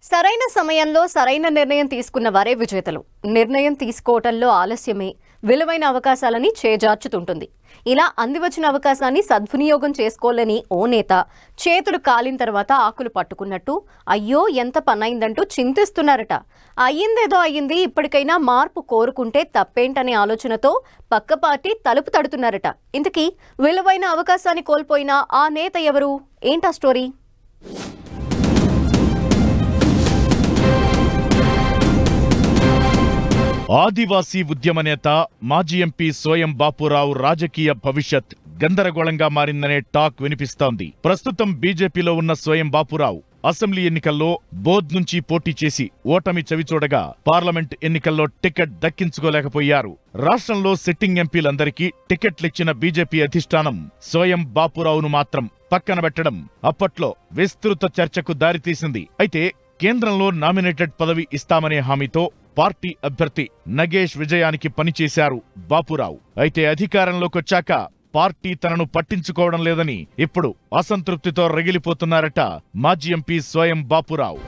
సరైన సమయంలో సరైన నిర్ణయం తీసుకున్న వారే విజేతలు. నిర్ణయం తీసుకోవటంలో ఆలస్యమే విలువైన అవకాశాలని చేజార్చుతుంటుంది. ఇలా అందివచ్చిన అవకాశాన్ని సద్వినియోగం చేసుకోలేని ఓ నేత చేతులు కాలిన తర్వాత ఆకులు పట్టుకున్నట్టు అయ్యో ఎంత పనైందంటూ చింతిస్తున్నారట. అయ్యిందేదో అయ్యింది, ఇప్పటికైనా మార్పు కోరుకుంటే తప్పేంటనే ఆలోచనతో పక్క పార్టీ తలుపు తడుతున్నారట. ఇంతకీ విలువైన అవకాశాన్ని కోల్పోయిన ఆ నేత ఎవరు? ఏంటా స్టోరీ? ఆదివాసీ ఉద్యమ నేత మాజీ ఎంపీ సోయం బాపురావు రాజకీయ భవిష్యత్ గందరగోళంగా మారిందనే టాక్ వినిపిస్తోంది. ప్రస్తుతం బీజేపీలో ఉన్న సోయం బాపురావు అసెంబ్లీ ఎన్నికల్లో బోధ్ నుంచి పోటీ చేసి ఓటమి చవిచూడగా పార్లమెంట్ ఎన్నికల్లో టికెట్ దక్కించుకోలేకపోయారు. రాష్ట్రంలో సిట్టింగ్ ఎంపీలందరికీ టికెట్లిచ్చిన బీజేపీ అధిష్టానం సోయం బాపురావును మాత్రం పక్కన పెట్టడం అప్పట్లో విస్తృత చర్చకు దారితీసింది. అయితే కేంద్రంలో నామినేటెడ్ పదవి ఇస్తామనే హామీతో పార్టీ అభ్యర్థి నగేష్ విజయానికి పనిచేశారు బాపురావు. అయితే అధికారంలోకొచ్చాక పార్టీ తనను పట్టించుకోవడం లేదని ఇప్పుడు అసంతృప్తితో రగిలిపోతున్నారట మాజీ ఎంపీ సోయం బాపురావు.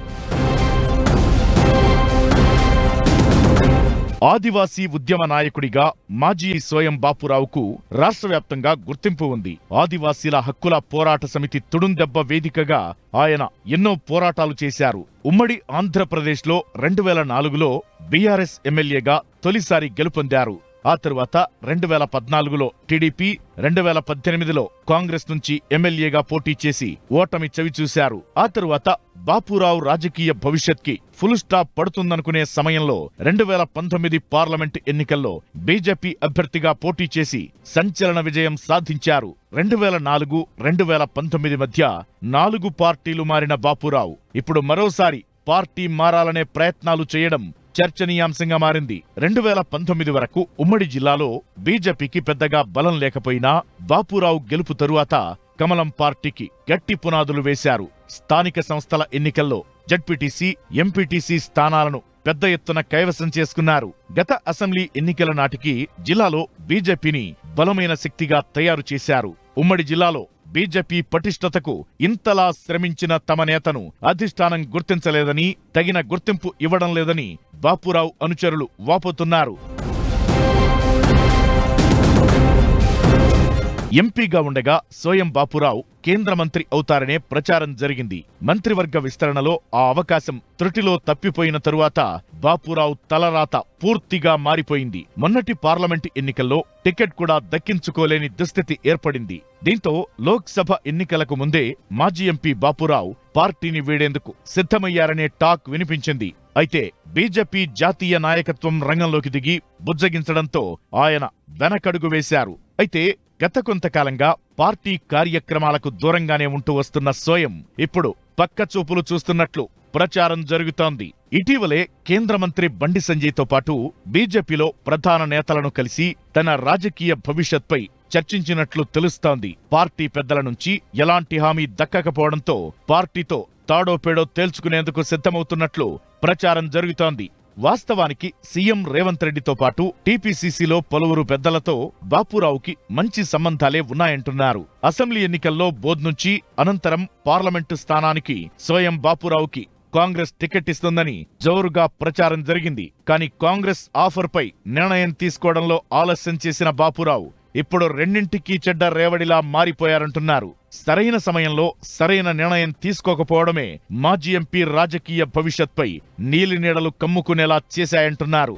ఆదివాసీ ఉద్యమ నాయకుడిగా మాజీ సోయం బాపురావుకు రాష్ట్ర వ్యాప్తంగా గుర్తింపు ఉంది. ఆదివాసీల హక్కుల పోరాట సమితి తుడుందెబ్బ వేదికగా ఆయన ఎన్నో పోరాటాలు చేశారు. ఉమ్మడి ఆంధ్రప్రదేశ్లో 2004లో బీఆర్ఎస్ ఎమ్మెల్యేగా తొలిసారి గెలుపొందారు. ఆ తరువాత 2014లో టీడీపీ, 2018లో కాంగ్రెస్ నుంచి ఎమ్మెల్యేగా పోటీ చేసి ఓటమి చవిచూశారు. ఆ తరువాత బాపురావు రాజకీయ భవిష్యత్కి ఫుల్ స్టాప్ పడుతుందనుకునే సమయంలో 2019 పార్లమెంట్ ఎన్నికల్లో బీజేపీ అభ్యర్థిగా పోటీ చేసి సంచలన విజయం సాధించారు. 2004, 2019 మధ్య 4 పార్టీలు మారిన బాపురావు ఇప్పుడు మరోసారి పార్టీ మారాలనే ప్రయత్నాలు చేయడం చర్చనీయాంశంగా మారింది. 2019 వరకు ఉమ్మడి జిల్లాలో బీజేపీకి పెద్దగా బలం లేకపోయినా బాపురావు గెలుపు తరువాత కమలం పార్టీకి గట్టి పునాదులు వేశారు. స్థానిక సంస్థల ఎన్నికల్లో జడ్పీటీసీ, ఎంపీటీసీ స్థానాలను పెద్ద ఎత్తున కైవసం చేసుకున్నారు. గత అసెంబ్లీ ఎన్నికల నాటికి జిల్లాలో బీజేపీని బలమైన శక్తిగా తయారు చేశారు. ఉమ్మడి జిల్లాలో బీజేపీ పటిష్టతకు ఇంతలా శ్రమించిన తమ నేతను అధిష్టానం గుర్తించలేదని, తగిన గుర్తింపు ఇవ్వడం లేదని బాపురావు అనుచరులు వాపోతున్నారు. ఎంపీగా ఉండగా సోయం బాపురావు కేంద్ర మంత్రి అవుతారనే ప్రచారం జరిగింది. మంత్రివర్గ విస్తరణలో ఆ అవకాశం త్రుటిలో తప్పిపోయిన తరువాత బాపురావు తలరాత పూర్తిగా మారిపోయింది. మొన్నటి పార్లమెంటు ఎన్నికల్లో టికెట్ కూడా దక్కించుకోలేని దుస్థితి ఏర్పడింది. దీంతో లోక్సభ ఎన్నికలకు ముందే మాజీ ఎంపీ బాపురావు పార్టీని వీడేందుకు సిద్ధమయ్యారనే టాక్ వినిపించింది. అయితే బీజేపీ జాతీయ నాయకత్వం రంగంలోకి దిగి బుజ్జగించడంతో ఆయన వెనకడుగు వేశారు. అయితే గత కొంతకాలంగా పార్టీ కార్యక్రమాలకు దూరంగానే ఉంటూ వస్తున్న సోయం ఇప్పుడు పక్కచూపులు చూస్తున్నట్లు ప్రచారం జరుగుతోంది. ఇటీవలే కేంద్ర మంత్రి బండి సంజయ్తో పాటు బీజేపీలో ప్రధాన నేతలను కలిసి తన రాజకీయ భవిష్యత్పై చర్చించినట్లు తెలుస్తోంది. పార్టీ పెద్దల నుంచి ఎలాంటి హామీ దక్కకపోవడంతో పార్టీతో తాడోపేడో తేల్చుకునేందుకు సిద్ధమవుతున్నట్లు ప్రచారం జరుగుతోంది. వాస్తవానికి సీఎం రేవంత్ రెడ్డితో పాటు టీపీసీసీలో పలువురు పెద్దలతో బాపురావుకి మంచి సంబంధాలే ఉన్నాయంటున్నారు. అసెంబ్లీ ఎన్నికల్లో బోధ్ నుంచి, అనంతరం పార్లమెంటు స్థానానికి సోయం బాపురావుకి కాంగ్రెస్ టికెట్ ఇస్తుందని జోరుగా ప్రచారం జరిగింది. కానీ కాంగ్రెస్ ఆఫర్పై నిర్ణయం తీసుకోవడంలో ఆలస్యం చేసిన బాపురావు ఇప్పుడు రెండింటికీ చెడ్డ రేవడిలా మారిపోయారంటున్నారు. సరైన సమయంలో సరైన నిర్ణయం తీసుకోకపోవడమే మాజీ ఎంపీ రాజకీయ భవిష్యత్పై నీలినీడలు కమ్ముకునేలా చేశాయంటున్నారు.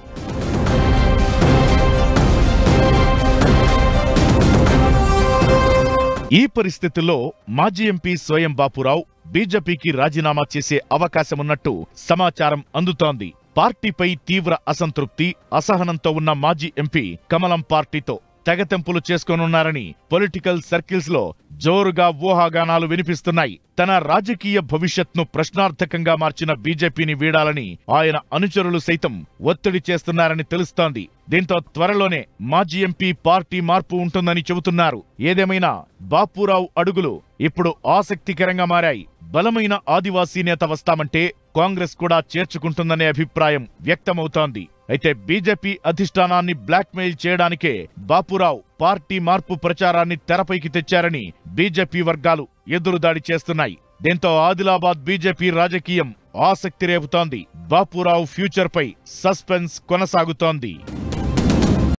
ఈ పరిస్థితుల్లో మాజీ ఎంపీ సోయం బాపురావు బీజేపీకి రాజీనామా చేసే అవకాశమున్నట్టు సమాచారం అందుతోంది. పార్టీపై తీవ్ర అసంతృప్తి, అసహనంతో ఉన్న మాజీ ఎంపీ కమలం పార్టీతో తెగతెంపులు చేసుకోనున్నారని పొలిటికల్ సర్కిల్స్ లో జోరుగా ఊహాగానాలు వినిపిస్తున్నాయి. తన రాజకీయ భవిష్యత్ను ప్రశ్నార్థకంగా మార్చిన బీజేపీని వీడాలని ఆయన అనుచరులు సైతం ఒత్తిడి చేస్తున్నారని తెలుస్తోంది. దీంతో త్వరలోనే మాజీ ఎంపీ పార్టీ మార్పు ఉంటుందని చెబుతున్నారు. ఏదేమైనా బాపురావు అడుగులు ఇప్పుడు ఆసక్తికరంగా మారాయి. బలమైన ఆదివాసీ నేత వస్తామంటే కాంగ్రెస్ కూడా చేర్చుకుంటుందనే అభిప్రాయం వ్యక్తమవుతోంది. అయితే బీజేపీ అధిష్టానాన్ని బ్లాక్మెయిల్ చేయడానికే బాపురావు పార్టీ మార్పు ప్రచారాన్ని తెరపైకి తెచ్చారని బీజేపీ వర్గాలు ఎదురుదాడి చేస్తున్నాయి. దీంతో ఆదిలాబాద్ బీజేపీ రాజకీయం ఆసక్తి రేపుతోంది. బాపురావు ఫ్యూచర్ పై సస్పెన్స్ కొనసాగుతోంది.